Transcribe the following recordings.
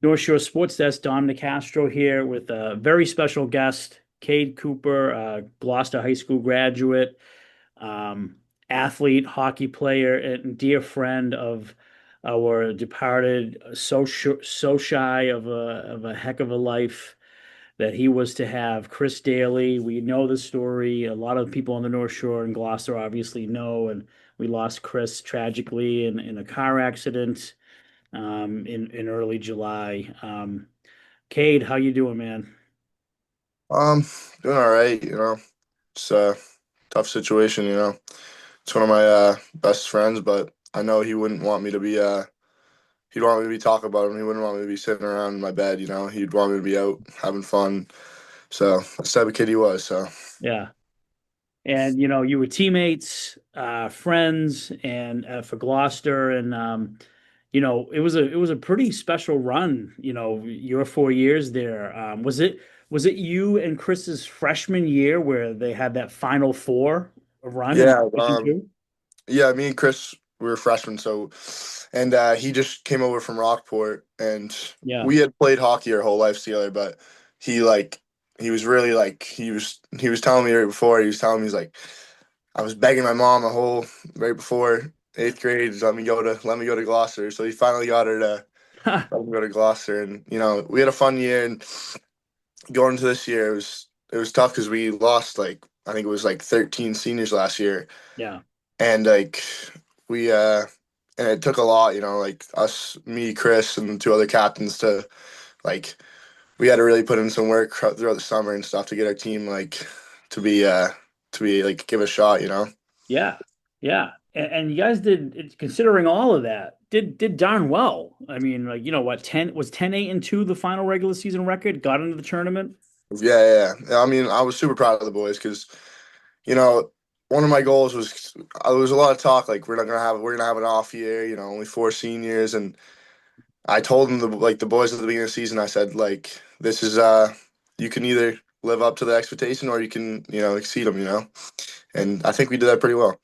North Shore Sports Desk, Dom Nicastro here with a very special guest, Cade Cooper, Gloucester High School graduate, um, athlete, hockey player, and dear friend of our departed, so shy of a heck of a life that he was to have. Chris Dailey, we know the story. A lot of people on the North Shore and Gloucester obviously know, and we lost Chris tragically in a car accident in early July. Cade, how you doing, man? Um, Doing all right, It's a tough situation. It's one of my best friends, but I know he wouldn't want me to be he'd want me to be talking about him. He wouldn't want me to be sitting around in my bed. He'd want me to be out having fun. So that's the type of kid he was. So Yeah. And you were teammates, friends, and for Gloucester, and it was a pretty special run. Your 4 years there. Was it you and Chris's freshman year where they had that Final Four run in yeah, Division Two? yeah, me and Chris we were freshmen, and he just came over from Rockport, and Yeah. we had played hockey our whole lives together, but he like he was really like he was telling me right before he was telling me he's like I was begging my mom a whole right before eighth grade to let me go to Gloucester. So he finally got her to let me go to Gloucester, and we had a fun year. And going into this year, it was tough because we lost like I think it was like 13 seniors last year, Yeah. and like we and it took a lot, like us, me, Chris, and two other captains to like we had to really put in some work throughout the summer and stuff to get our team like to be uh to be like give a shot. Yeah, yeah, and you guys did, considering all of that, did darn well. I mean, like what, 10-8-2 the final regular season record, got into the tournament. Yeah, yeah, yeah. I mean, I was super proud of the boys because you know one of my goals was there was a lot of talk like we're gonna have an off year, only four seniors, and I told them the boys at the beginning of the season, I said like this is you can either live up to the expectation or you can exceed them, and I think we did that pretty well.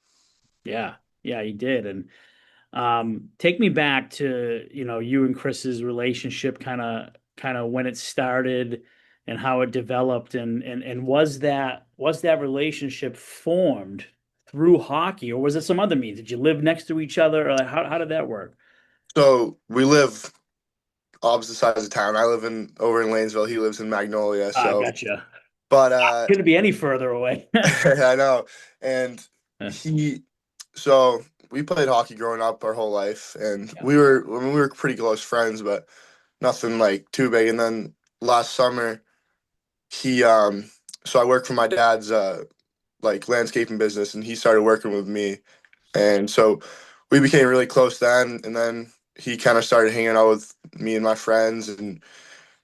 Yeah, yeah, he did. And take me back to you and Chris's relationship, kind of when it started and how it developed, and was that relationship formed through hockey, or was it some other means? Did you live next to each other, or like, how did that work? So we live opposite sides of town. I live in over in Lanesville. He lives in Magnolia. Ah, So, gotcha. but Couldn't be any further away. I know. And he, so we played hockey growing up our whole life, and Yeah. we were pretty close friends, but nothing like too big. And then last summer, he, so I worked for my dad's like landscaping business, and he started working with me, and so we became really close then. And then he kind of started hanging out with me and my friends, and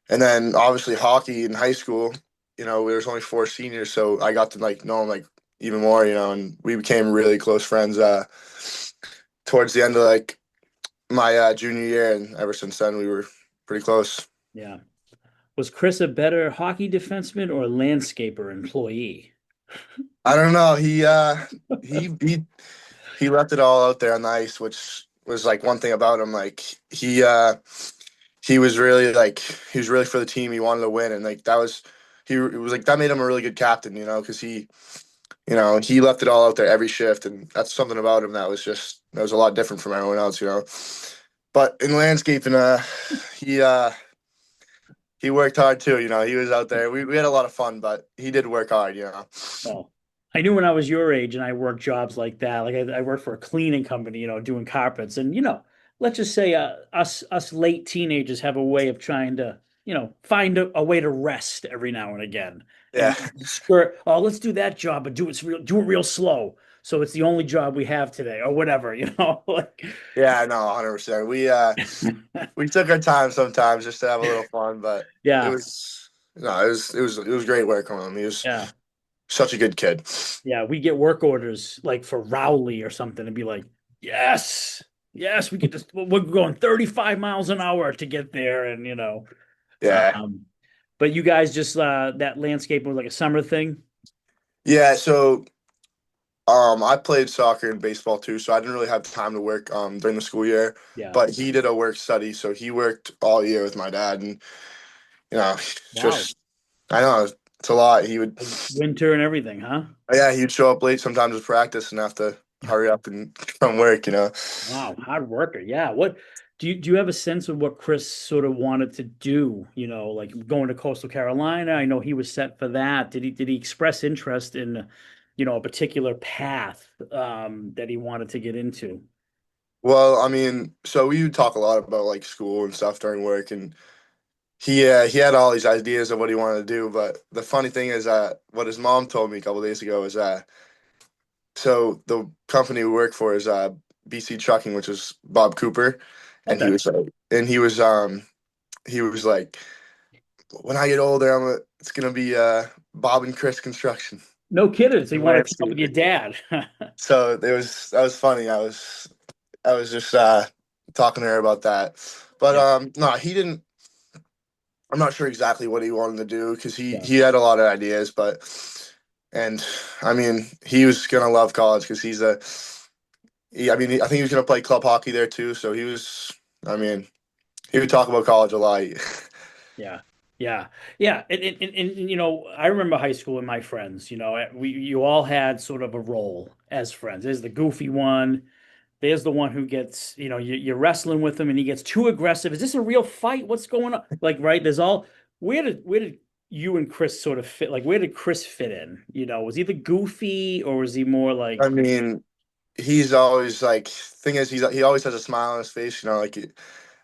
then obviously hockey in high school, there was only four seniors, so I got to like know him like even more, and we became really close friends towards the end of like my junior year, and ever since then we were pretty close. Yeah. Was Chris a better hockey defenseman or landscaper employee? I don't know. He he he left it all out there on the ice, which was like one thing about him. Like he was really he was really for the team. He wanted to win, and like that was he it was like that made him a really good captain, because he left it all out there every shift, and that's something about him that was a lot different from everyone else. But in landscaping, he uh, he worked hard too. He was out there. We had a lot of fun, but he did work hard. Well, I knew when I was your age and I worked jobs like that. Like I worked for a cleaning company, doing carpets. And let's just say us late teenagers have a way of trying to, find a way to rest every now and again. Yeah, And skirt, oh, let's do that job, but do it real slow. So it's the only job we have today, or whatever. Like yeah, no, 100%. We took our time sometimes just to have a little fun, but it yeah, was no, it was great work on him. He was yeah. such a good kid. Yeah, we get work orders like for Rowley or something and be like, yes, yes, we get this. We're going 35 miles an hour to get there. And, Yeah, um, but you guys just, that landscape was like a summer thing. yeah. So I played soccer and baseball too, so I didn't really have time to work during the school year. Yeah. But he did a work study, so he worked all year with my dad, and you know, Wow. just I know it's a lot. He would, Like winter and everything, huh? yeah, he'd show up late sometimes to practice and have to hurry up and come work. Wow, hard worker. Yeah. What do you have a sense of what Chris sort of wanted to do? Like going to Coastal Carolina. I know he was set for that. Did he express interest in, a particular path that he wanted to get into? Well, I mean, so we would talk a lot about like school and stuff during work, and he had all these ideas of what he wanted to do. But the funny thing is that what his mom told me a couple days ago is that so the company we work for is BC Trucking, which is Bob Cooper, and Okay. he was like, when I get older, it's gonna be Bob and Chris Construction No kidding. So you and want to team up with your landscaping. dad? So it was that was funny. I was just talking to her about that, but Yeah. no, he didn't. I'm not sure exactly what he wanted to do because Yeah. he had a lot of ideas, but and I mean he was gonna love college because I mean I think he was gonna play club hockey there too. So he was. I mean he would talk about college a lot. Yeah. Yeah. Yeah. And I remember high school and my friends, you all had sort of a role as friends. There's the goofy one. There's the one who gets, you're wrestling with him and he gets too aggressive. Is this a real fight? What's going on? Like, right? Where did you and Chris sort of fit? Like, where did Chris fit in? Was he the goofy or was he more I like, mean he's always like thing is he always has a smile on his face. Like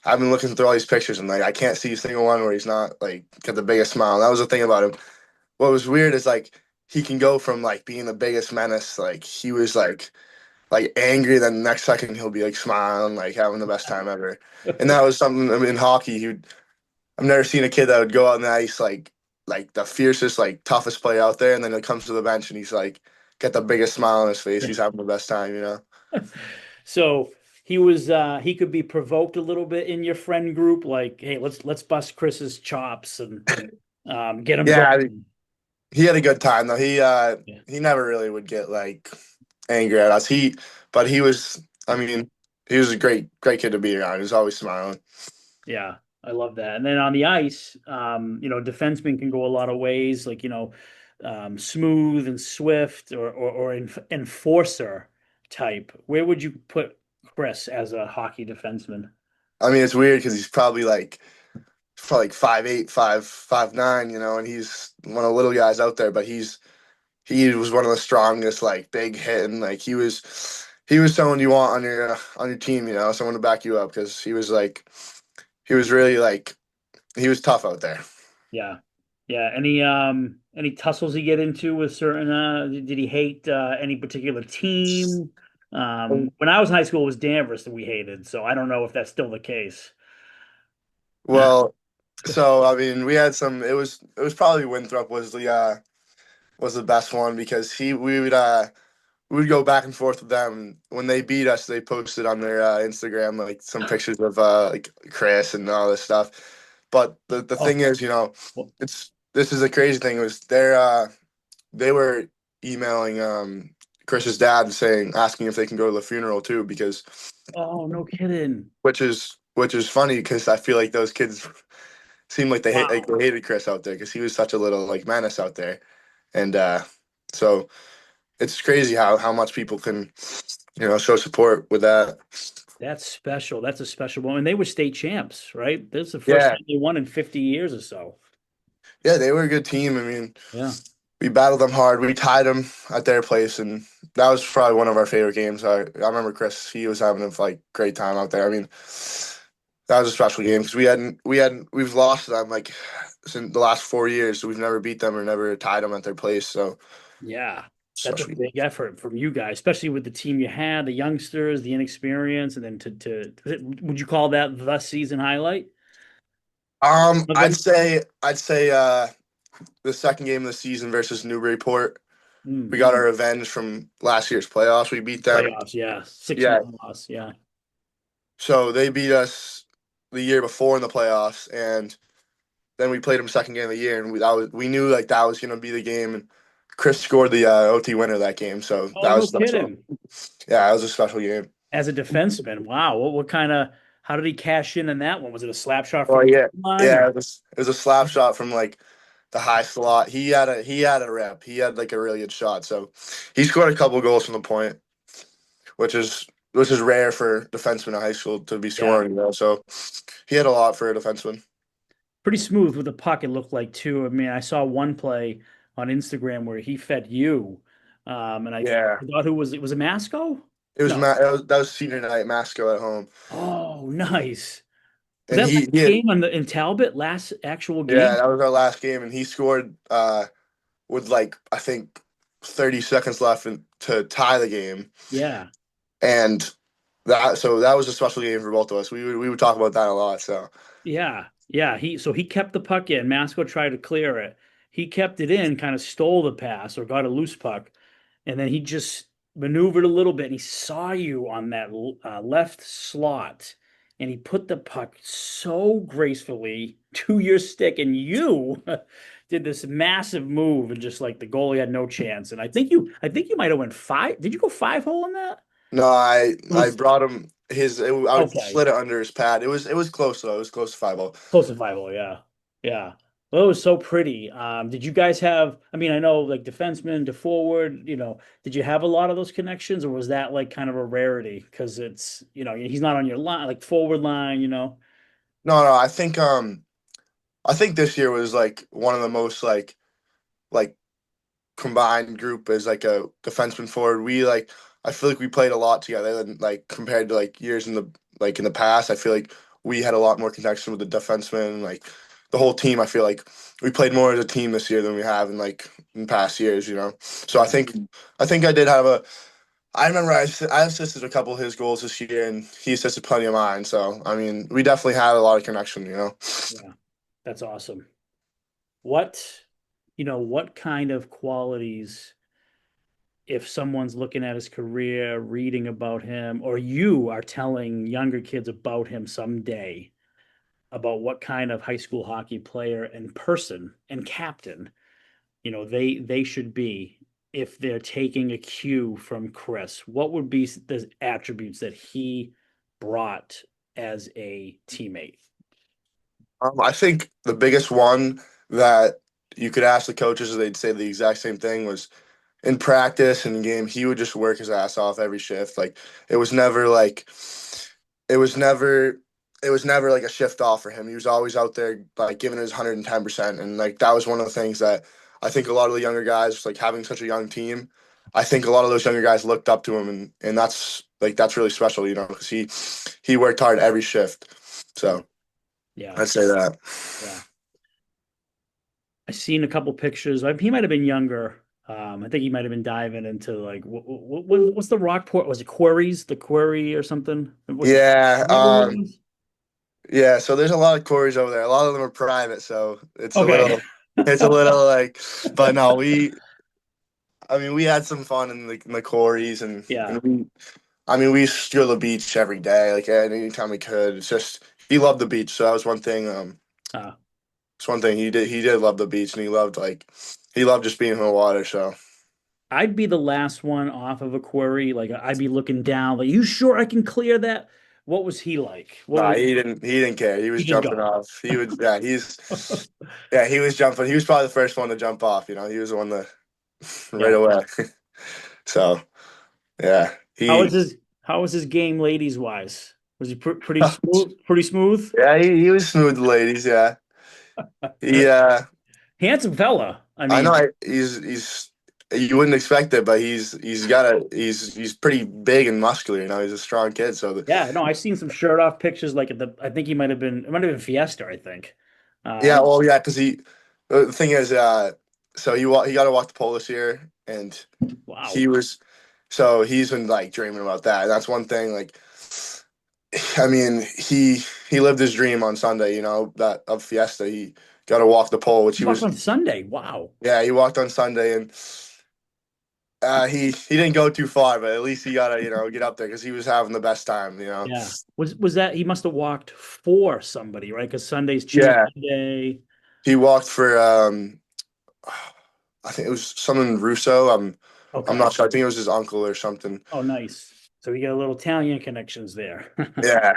I've been looking through all these pictures and like I can't see a single one where he's not like got the biggest smile. And that was the thing about him. What was weird is like he can go from like being the biggest menace, like he was like angry, then the next second he'll be like smiling, like having the best time ever. And that was something. I mean, in hockey, I've never seen a kid that would go out on the ice like the fiercest, like toughest player out there, and then it comes to the bench and he's like got the biggest smile on his face. yeah. He's having the best time. So he could be provoked a little bit in your friend group, like, hey, let's bust Chris's chops and get him Yeah, going. he had a good time though. Yeah. He never really would get like angry at us. But he was. I mean, he was a great kid to be around. He was always smiling. Yeah, I love that. And then on the ice, defensemen can go a lot of ways, like, smooth and swift or enforcer type. Where would you put Chris as a hockey defenseman? I mean, it's weird because he's probably like 5'8", 5'9", and he's one of the little guys out there, but he was one of the strongest, like big hitting, like he was someone you want on your team, someone to back you up because he was really like he was tough out there. Yeah. Yeah. Any tussles he get into with certain did he hate any particular team? When I was in high school it was Danvers that we hated, so I don't know if that's still the case. Well, so I mean, we had some. It was probably Winthrop was the best one because he we would go back and forth with them. When they beat us, they posted on their Instagram like some pictures of like Chris and all this stuff. But the Oh, thing is, well, it's this is a crazy thing was they were emailing Chris's dad saying asking if they can go to the funeral too because oh, no kidding. which is funny because I feel like those kids seemed like Wow. they hated Chris out there because he was such a little like menace out there and so it's crazy how much people can show support with that. That's special. That's a special one. And they were state champs, right? This is the first Yeah, time they won in 50 years or so. yeah, they were a good team. I mean, Yeah. we battled them hard. We tied them at their place, and that was probably one of our favorite games. I remember Chris; he was having a like great time out there. I mean, that was a special game because we've lost to them like since the last 4 years. So we've never beat them or never tied them at their place. So Yeah. That's a special game. big effort from you guys, especially with the team you had, the youngsters, the inexperience, and then would you call that the season highlight of it? I'd say the second game of the season versus Newburyport. We Mm. got our revenge from last year's playoffs. We beat them. Playoffs, yeah. 6-1 Yeah. loss, yeah. So they beat us the year before in the playoffs, and then we played them second game of the year, and we knew like that was gonna be the game. And Chris scored the OT winner that game, so Oh, that no was special. kidding. Yeah, it was a special game. As a defenseman, wow. What kind of how did he cash in that one? Was it a slap shot Well, from the yeah, line yeah, or it was a slap shot from like the high slot. He had a rep. He had like a really good shot. So he scored a couple goals from the point, which is which is rare for defensemen in high school to be yeah. scoring. So he had a lot for a defenseman. Pretty smooth with the puck, it looked like too. I mean, I saw one play on Instagram where he fed you. And I Yeah, forgot who was it. Was it Masco? it was, No. that was senior night Masco at home, Oh, nice. Was and that last he had, game in Talbot? Last actual yeah, game? that was our last game, and he scored with like I think 30 seconds left to tie the game. Yeah. And that was a special game for both of us. We would talk about that a lot. So Yeah. Yeah. He kept the puck in. Masco tried to clear it. He kept it in, kind of stole the pass or got a loose puck. And then he just maneuvered a little bit and he saw you on that left slot and he put the puck so gracefully to your stick and you did this massive move and just like the goalie had no chance. And I think you might have went five. Did you go 5 hole on that? no, It I was brought him I okay. slid it under his pad. It was close though. It was close to 5-0. Close to 5 hole, yeah. Yeah. Well, it was so pretty. Did you guys have, I mean, I know like defenseman to forward, did you have a lot of those connections or was that like kind of a rarity? Because it's, he's not on your line, like forward line. No, no, I think this year was like one of the most like combined group as like a defenseman forward. I feel like we played a lot together and like compared to like years in the past. I feel like we had a lot more connection with the defensemen. Like the whole team, I feel like we played more as a team this year than we have in past years. So I Yeah. think I think I did have a. I remember I assisted a couple of his goals this year, and he assisted plenty of mine. So I mean, we definitely had a lot of connection. Yeah. That's awesome. What kind of qualities, if someone's looking at his career, reading about him, or you are telling younger kids about him someday, about what kind of high school hockey player and person and captain they should be if they're taking a cue from Chris, what would be the attributes that he brought as a teammate? I think the biggest one that you could ask the coaches, they'd say the exact same thing was in practice and in game, he would just work his ass off every shift. Like it was never like it was never it was never like a shift off for him. He was always out there like giving his 110%. And like that was one of the things that I think a lot of the younger guys, like having such a young team, I think a lot of those younger guys looked up to him and that's really special, because he worked hard every shift. Yeah. So Yeah. I'd say that. Yeah. I seen a couple pictures. He might have been younger. I think he might have been diving into like what's the Rockport? Was it Quarries? The Quarry or something? Was it? Yeah, Is that where it was? yeah, so there's a lot of quarries over there. A lot of them are private, so Okay. it's a little like, but no, I mean, we had some fun in the quarries, Yeah. I mean, we used to go to the beach every day, like anytime we could. It's just he loved the beach, so that was one thing. Uh, It's one thing he did love the beach, and he loved just being in the water. So I'd be the last one off of a quarry. Like I'd be looking down. Like, you sure I can clear that? What was he like? What nah, was he didn't care. He he was just jumping go? off. He was jumping. He was probably the first one to jump off. He was the one that right Yeah. away. So yeah, How was his game, ladies wise? Was he pretty smooth? Pretty smooth. yeah, he was smooth, with the ladies. Yeah, he. Handsome fella. I I know. mean, He's. You wouldn't expect it, but he's pretty big and muscular. He's a strong kid. So yeah. No, I've seen some shirt off pictures. Like I think he might have been. It might have been Fiesta. I think. yeah, Uh, well, yeah, because the thing is, so he got to walk the pole this year, and wow. he was, so he's been like dreaming about that. And that's one thing. Like, I mean, he lived his dream on Sunday. That of Fiesta. He got to walk the pole, which He he walked was. on Sunday. Wow. Yeah, he walked on Sunday, and he didn't go too far, but at least he got to get up there because he was having the best time. Yeah. Was that he must have walked for somebody, right? Because Sunday's cheer Yeah, day. he walked for I think it was someone Russo. I'm Okay. not sure. I think it was his uncle or something. Oh, nice. So we got a little Italian connections there. Yeah.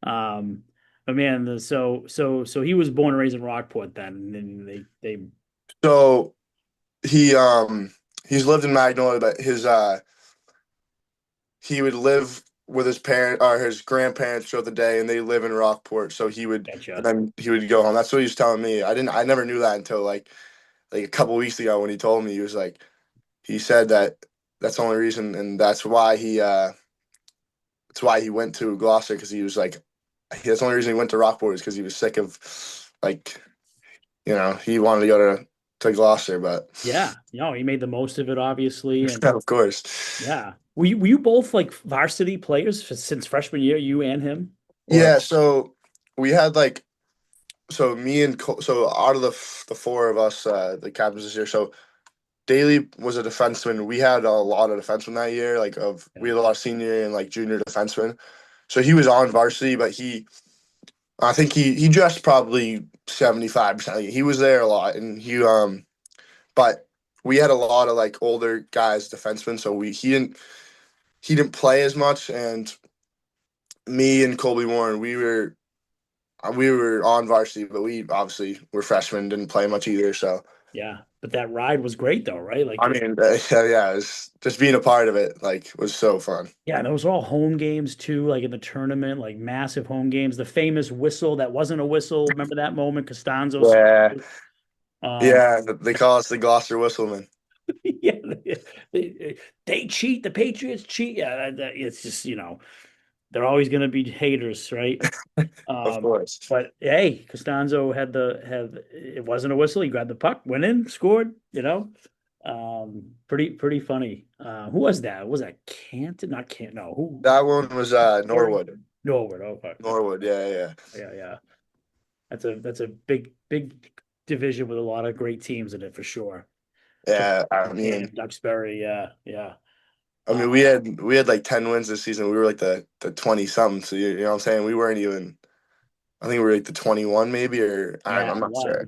Um, but man, so he was born and raised in Rockport then, and then they So he's lived in Magnolia, but his he would live with his parent or his grandparents throughout the day, and they live in Rockport. So and getcha. then he would go home. That's what he was telling me. I never knew that until like a couple weeks ago when he told me. He was like, he said that that's the only reason, and that's why he went to Gloucester because he was like, that's the only reason he went to Rockport is because he was sick of like, he wanted to go to Gloucester, but Yeah, he made the most of it, obviously, and of course. yeah. Were you both like varsity players since freshman year, you and him? Or Yeah, so we had like so me and so out of the four of us, the captains this year. So Dailey was a defenseman. We had a lot of defensemen that year. We yeah, had a lot of senior and like junior defensemen. So he was on varsity, but I think he dressed probably 75%. He was there a lot, and but we had a lot of like older guys defensemen. So he didn't play as much, and me and Colby Warren, we were on varsity, but we obviously were freshmen, didn't play much either. So yeah. But that ride was great though, right? Like I just mean, yeah, it's just being a part of it, like, was so fun. yeah, and those were all home games too, like in the tournament, like massive home games. The famous whistle that wasn't a whistle. Remember that moment? Costanzo. Yeah, Um, yeah, they call us the Gloucester Whistlemen. yeah, they cheat. The Patriots cheat. Yeah, it's just they're always going to be haters, right? Of Um, course. but hey, Costanzo had it wasn't a whistle. He grabbed the puck, went in, scored. Pretty funny. Who was that? Was that Canton? Not Canton. No, who? That one was Norwood. Norwood. Norwood. Okay. Norwood, yeah, yeah, Yeah, yeah. That's a big division with a lot of great teams in it for sure. yeah. I Canton, mean, Duxbury. Yeah, yeah. I mean, we had like 10 wins this season. We were like the 20 something. So you know what I'm saying? We weren't even. I think we were like the 21 maybe, or Yeah, I'm not wow, sure.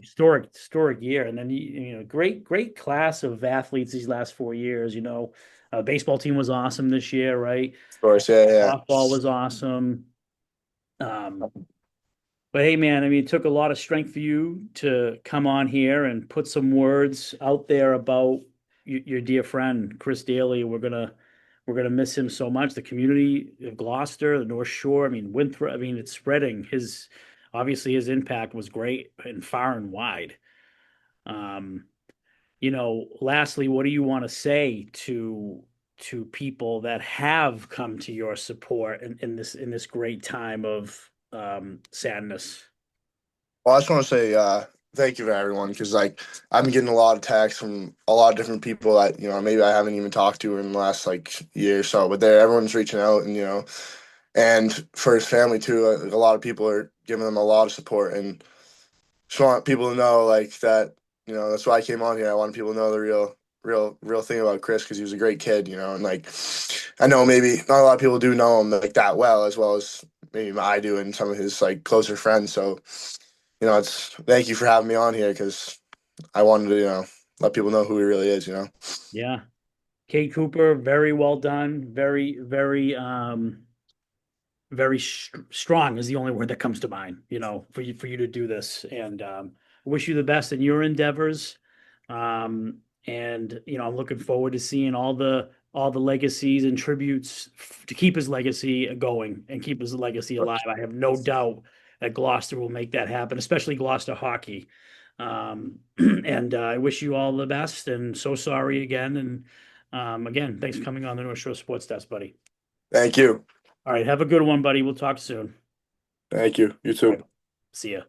historic year, and then great class of athletes these last 4 years. Baseball team was awesome this year, right? Of course, yeah, yeah. Softball was awesome. Um, but hey, man, I mean, it took a lot of strength for you to come on here and put some words out there about your dear friend Chris Dailey. We're gonna miss him so much. The community of Gloucester, the North Shore. I mean, Winthrop. I mean, it's spreading. Obviously his impact was great and far and wide. Um, lastly, what do you want to say to people that have come to your support in this great time of sadness? Well, I just want to say thank you to everyone because like I've been getting a lot of texts from a lot of different people that maybe I haven't even talked to in the last like year or so, but everyone's reaching out and and for his family too. A lot of people are giving him a lot of support and just want people to know like that. That's why I came on here. I want people to know the real thing about Chris because he was a great kid. And like I know maybe not a lot of people do know him like that well as maybe I do and some of his like closer friends. So it's thank you for having me on here because I wanted to, let people know who he really is. Yeah. Cade Cooper, very well done. Very strong is the only word that comes to mind, for you to do this. And I wish you the best in your endeavors. And I'm looking forward to seeing all the legacies and tributes to keep his legacy going and keep his legacy alive. I have no doubt that Gloucester will make that happen, especially Gloucester hockey. And I wish you all the best. And so sorry again. And again, thanks for coming on the North Shore Sports Desk, buddy. Thank you. All right, have a good one, buddy. We'll talk soon. Thank you. You All too. right, see ya.